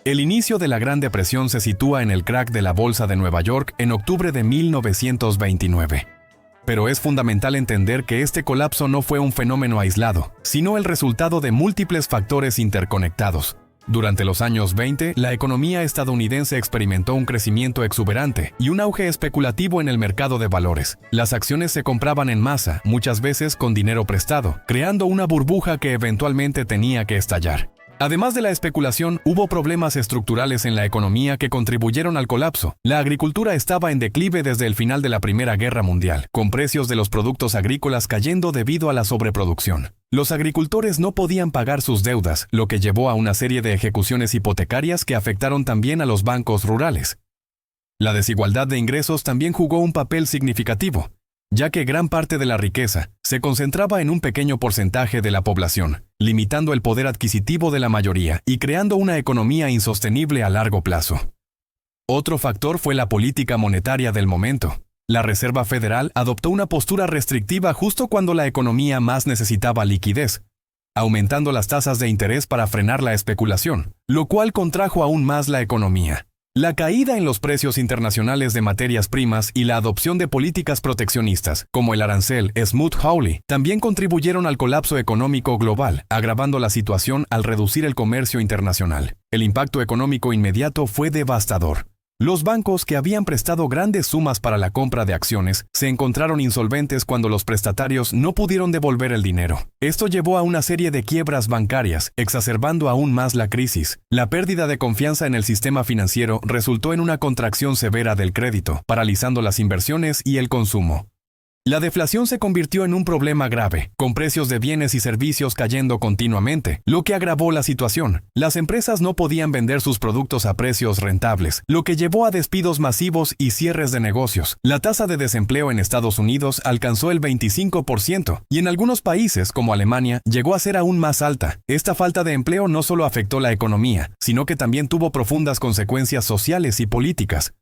El inicio de la Gran Depresión se sitúa en el crack de la Bolsa de Nueva York en octubre de 1929. Pero es fundamental entender que este colapso no fue un fenómeno aislado, sino el resultado de múltiples factores interconectados. Durante los años 20, la economía estadounidense experimentó un crecimiento exuberante y un auge especulativo en el mercado de valores. Las acciones se compraban en masa, muchas veces con dinero prestado, creando una burbuja que eventualmente tenía que estallar. Además de la especulación, hubo problemas estructurales en la economía que contribuyeron al colapso. La agricultura estaba en declive desde el final de la Primera Guerra Mundial, con precios de los productos agrícolas cayendo debido a la sobreproducción. Los agricultores no podían pagar sus deudas, lo que llevó a una serie de ejecuciones hipotecarias que afectaron también a los bancos rurales. La desigualdad de ingresos también jugó un papel significativo, ya que gran parte de la riqueza se concentraba en un pequeño porcentaje de la población, limitando el poder adquisitivo de la mayoría y creando una economía insostenible a largo plazo. Otro factor fue la política monetaria del momento. La Reserva Federal adoptó una postura restrictiva justo cuando la economía más necesitaba liquidez, aumentando las tasas de interés para frenar la especulación, lo cual contrajo aún más la economía. La caída en los precios internacionales de materias primas y la adopción de políticas proteccionistas, como el arancel Smoot-Hawley, también contribuyeron al colapso económico global, agravando la situación al reducir el comercio internacional. El impacto económico inmediato fue devastador. Los bancos que habían prestado grandes sumas para la compra de acciones se encontraron insolventes cuando los prestatarios no pudieron devolver el dinero. Esto llevó a una serie de quiebras bancarias, exacerbando aún más la crisis. La pérdida de confianza en el sistema financiero resultó en una contracción severa del crédito, paralizando las inversiones y el consumo. La deflación se convirtió en un problema grave, con precios de bienes y servicios cayendo continuamente, lo que agravó la situación. Las empresas no podían vender sus productos a precios rentables, lo que llevó a despidos masivos y cierres de negocios. La tasa de desempleo en Estados Unidos alcanzó el 25%, y en algunos países, como Alemania, llegó a ser aún más alta. Esta falta de empleo no solo afectó la economía, sino que también tuvo profundas consecuencias sociales y políticas,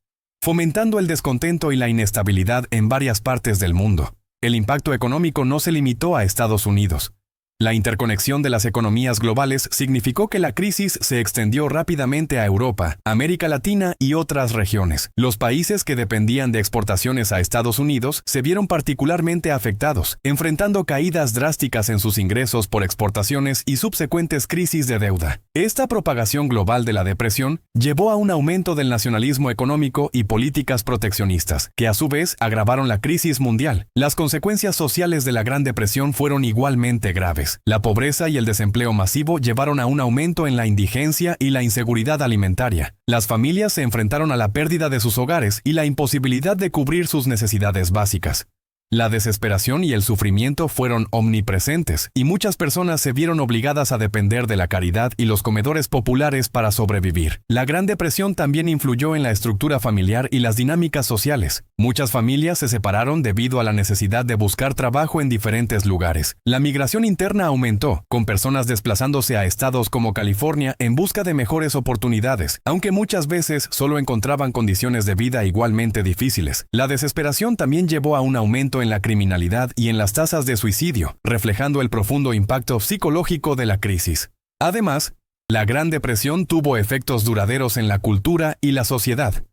fomentando el descontento y la inestabilidad en varias partes del mundo. El impacto económico no se limitó a Estados Unidos. La interconexión de las economías globales significó que la crisis se extendió rápidamente a Europa, América Latina y otras regiones. Los países que dependían de exportaciones a Estados Unidos se vieron particularmente afectados, enfrentando caídas drásticas en sus ingresos por exportaciones y subsecuentes crisis de deuda. Esta propagación global de la depresión llevó a un aumento del nacionalismo económico y políticas proteccionistas, que a su vez agravaron la crisis mundial. Las consecuencias sociales de la Gran Depresión fueron igualmente graves. La pobreza y el desempleo masivo llevaron a un aumento en la indigencia y la inseguridad alimentaria. Las familias se enfrentaron a la pérdida de sus hogares y la imposibilidad de cubrir sus necesidades básicas. La desesperación y el sufrimiento fueron omnipresentes, y muchas personas se vieron obligadas a depender de la caridad y los comedores populares para sobrevivir. La Gran Depresión también influyó en la estructura familiar y las dinámicas sociales. Muchas familias se separaron debido a la necesidad de buscar trabajo en diferentes lugares. La migración interna aumentó, con personas desplazándose a estados como California en busca de mejores oportunidades, aunque muchas veces solo encontraban condiciones de vida igualmente difíciles. La desesperación también llevó a un aumento en la criminalidad y en las tasas de suicidio, reflejando el profundo impacto psicológico de la crisis. Además, la Gran Depresión tuvo efectos duraderos en la cultura y la sociedad.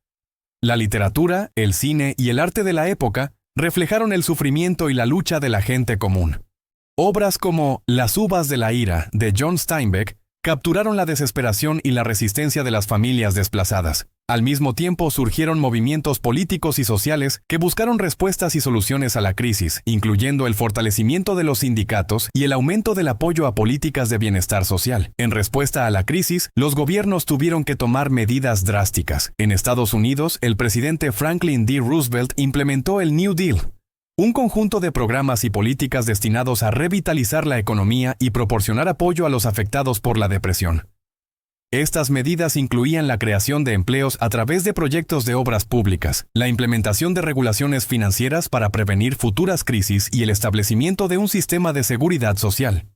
La literatura, el cine y el arte de la época reflejaron el sufrimiento y la lucha de la gente común. Obras como Las uvas de la ira, de John Steinbeck, capturaron la desesperación y la resistencia de las familias desplazadas. Al mismo tiempo surgieron movimientos políticos y sociales que buscaron respuestas y soluciones a la crisis, incluyendo el fortalecimiento de los sindicatos y el aumento del apoyo a políticas de bienestar social. En respuesta a la crisis, los gobiernos tuvieron que tomar medidas drásticas. En Estados Unidos, el presidente Franklin D. Roosevelt implementó el New Deal, un conjunto de programas y políticas destinados a revitalizar la economía y proporcionar apoyo a los afectados por la depresión. Estas medidas incluían la creación de empleos a través de proyectos de obras públicas, la implementación de regulaciones financieras para prevenir futuras crisis y el establecimiento de un sistema de seguridad social.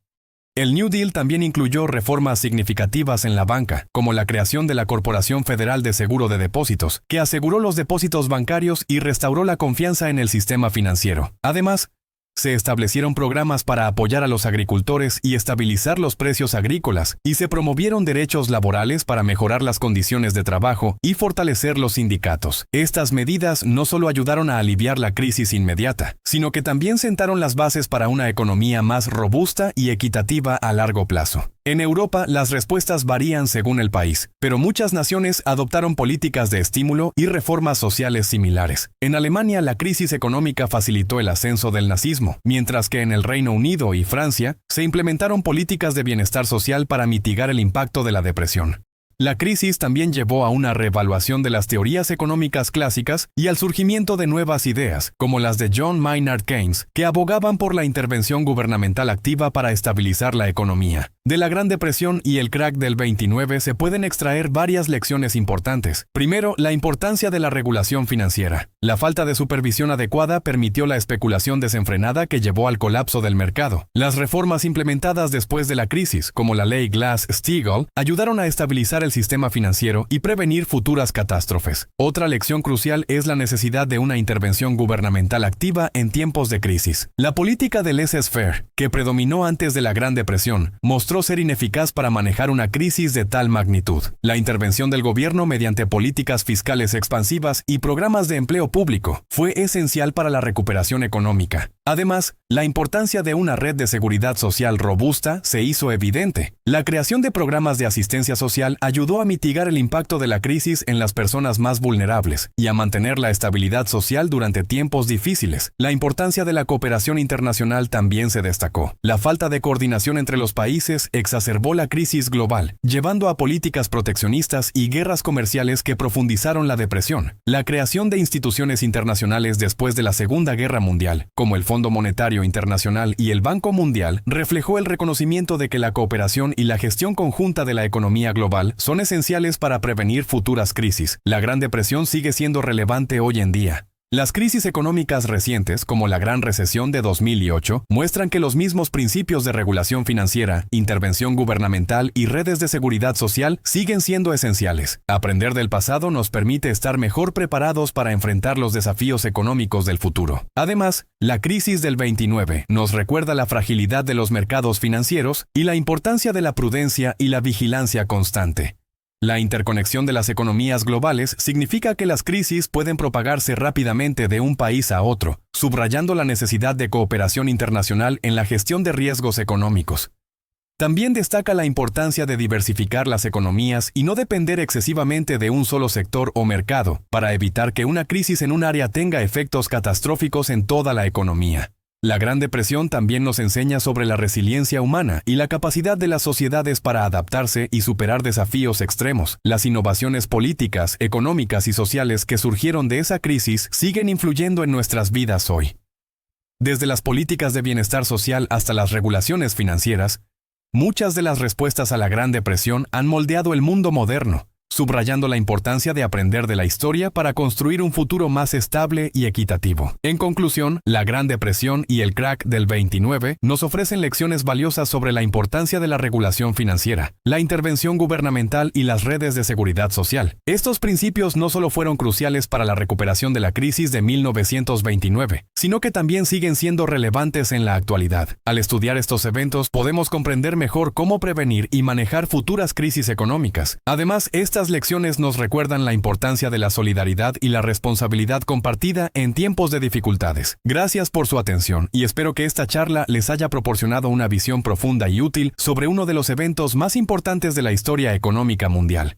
El New Deal también incluyó reformas significativas en la banca, como la creación de la Corporación Federal de Seguro de Depósitos, que aseguró los depósitos bancarios y restauró la confianza en el sistema financiero. Además, Se establecieron programas para apoyar a los agricultores y estabilizar los precios agrícolas, y se promovieron derechos laborales para mejorar las condiciones de trabajo y fortalecer los sindicatos. Estas medidas no solo ayudaron a aliviar la crisis inmediata, sino que también sentaron las bases para una economía más robusta y equitativa a largo plazo. En Europa, las respuestas varían según el país, pero muchas naciones adoptaron políticas de estímulo y reformas sociales similares. En Alemania, la crisis económica facilitó el ascenso del nazismo, mientras que en el Reino Unido y Francia se implementaron políticas de bienestar social para mitigar el impacto de la depresión. La crisis también llevó a una reevaluación de las teorías económicas clásicas y al surgimiento de nuevas ideas, como las de John Maynard Keynes, que abogaban por la intervención gubernamental activa para estabilizar la economía. De la Gran Depresión y el crack del 29 se pueden extraer varias lecciones importantes. Primero, la importancia de la regulación financiera. La falta de supervisión adecuada permitió la especulación desenfrenada que llevó al colapso del mercado. Las reformas implementadas después de la crisis, como la ley Glass-Steagall, ayudaron a estabilizar el sistema financiero y prevenir futuras catástrofes. Otra lección crucial es la necesidad de una intervención gubernamental activa en tiempos de crisis. La política del laissez-faire, que predominó antes de la Gran Depresión, mostró ser ineficaz para manejar una crisis de tal magnitud. La intervención del gobierno mediante políticas fiscales expansivas y programas de empleo público fue esencial para la recuperación económica. Además, la importancia de una red de seguridad social robusta se hizo evidente. La creación de programas de asistencia social ayudó a mitigar el impacto de la crisis en las personas más vulnerables y a mantener la estabilidad social durante tiempos difíciles. La importancia de la cooperación internacional también se destacó. La falta de coordinación entre los países exacerbó la crisis global, llevando a políticas proteccionistas y guerras comerciales que profundizaron la depresión. La creación de instituciones internacionales después de la Segunda Guerra Mundial, como el Fondo Monetario Internacional y el Banco Mundial, reflejó el reconocimiento de que la cooperación y la gestión conjunta de la economía global son esenciales para prevenir futuras crisis. La Gran Depresión sigue siendo relevante hoy en día. Las crisis económicas recientes, como la Gran Recesión de 2008, muestran que los mismos principios de regulación financiera, intervención gubernamental y redes de seguridad social siguen siendo esenciales. Aprender del pasado nos permite estar mejor preparados para enfrentar los desafíos económicos del futuro. Además, la crisis del 29 nos recuerda la fragilidad de los mercados financieros y la importancia de la prudencia y la vigilancia constante. La interconexión de las economías globales significa que las crisis pueden propagarse rápidamente de un país a otro, subrayando la necesidad de cooperación internacional en la gestión de riesgos económicos. También destaca la importancia de diversificar las economías y no depender excesivamente de un solo sector o mercado, para evitar que una crisis en un área tenga efectos catastróficos en toda la economía. La Gran Depresión también nos enseña sobre la resiliencia humana y la capacidad de las sociedades para adaptarse y superar desafíos extremos. Las innovaciones políticas, económicas y sociales que surgieron de esa crisis siguen influyendo en nuestras vidas hoy. Desde las políticas de bienestar social hasta las regulaciones financieras, muchas de las respuestas a la Gran Depresión han moldeado el mundo moderno, subrayando la importancia de aprender de la historia para construir un futuro más estable y equitativo. En conclusión, la Gran Depresión y el crack del 29 nos ofrecen lecciones valiosas sobre la importancia de la regulación financiera, la intervención gubernamental y las redes de seguridad social. Estos principios no solo fueron cruciales para la recuperación de la crisis de 1929, sino que también siguen siendo relevantes en la actualidad. Al estudiar estos eventos, podemos comprender mejor cómo prevenir y manejar futuras crisis económicas. Además, estas lecciones nos recuerdan la importancia de la solidaridad y la responsabilidad compartida en tiempos de dificultades. Gracias por su atención y espero que esta charla les haya proporcionado una visión profunda y útil sobre uno de los eventos más importantes de la historia económica mundial.